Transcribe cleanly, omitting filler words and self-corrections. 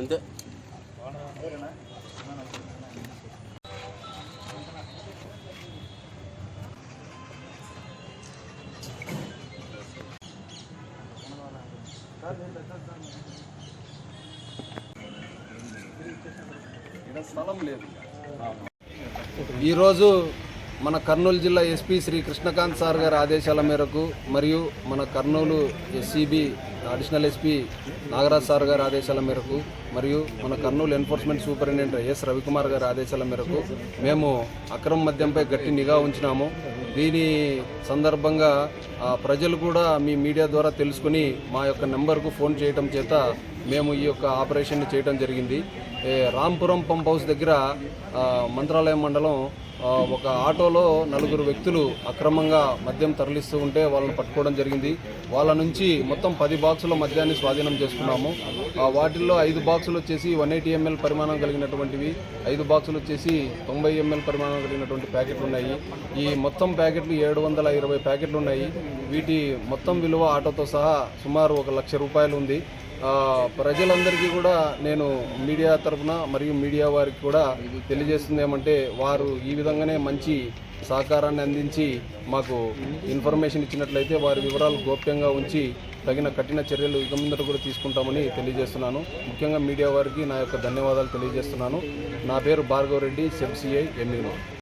అంతే. స్థలం లేదు. ఈరోజు మన కర్నూలు జిల్లా ఎస్పీ శ్రీ కృష్ణకాంత్ సార్ గారి ఆదేశాల మేరకు మరియు మన Kurnool SCB additional SP Nagaraj sir గారి ఆదేశాల మేరకు మరియు మన Kurnool enforcement superintendent yes Ravikumar గారి ఆదేశాల మేరకు మేము అక్రమ మద్యంపై గట్టి నిఘా ఉంచినాము. దీని సందర్భంగా ప్రజలు కూడా మీ మీడియా ద్వారా తెలుసుకుని మా యొక్క నెంబర్కు ఫోన్ చేయడం చేత మేము ఈ యొక్క ఆపరేషన్ని చేయడం జరిగింది. రాంపురం పంప్ హౌస్ దగ్గర మంత్రాలయం మండలం ఒక ఆటోలో 4 వ్యక్తులు అక్రమంగా మద్యం తరలిస్తూ ఉంటే వాళ్ళని పట్టుకోవడం జరిగింది. వాళ్ళ నుంచి మొత్తం 10 బాక్సుల మద్యాన్ని స్వాధీనం చేసుకున్నాము. వాటిల్లో 5 బాక్సులు వచ్చేసి 180 ml పరిమాణం కలిగినటువంటివి, 5 బాక్సులు వచ్చేసి 90 ml పరిమాణం కలిగినటువంటి ప్యాకెట్లు ఉన్నాయి. ఈ మొత్తం ప్యాకెట్లు 720 ప్యాకెట్లు ఉన్నాయి. వీటి మొత్తం విలువ ఆటోతో సహా సుమారు 1 లక్ష రూపాయలు ఉంది. ప్రజలందరికీ కూడా నేను మీడియా తరఫున మరియు మీడియా వారికి కూడా తెలియజేస్తుంది ఏమంటే, వారు ఈ విధంగానే మంచి సహకారాన్ని అందించి మాకు ఇన్ఫర్మేషన్ ఇచ్చినట్లయితే వారి వివరాలు గోప్యంగా ఉంచి తగిన కఠిన చర్యలు ఇక ముందట కూడా తీసుకుంటామని తెలియజేస్తున్నాను. ముఖ్యంగా మీడియా వారికి నా యొక్క ధన్యవాదాలు తెలియజేస్తున్నాను. నా పేరు భార్గవ్ రెడ్డి, సెబ్ సిఐ ఎమ్మిగనూరు.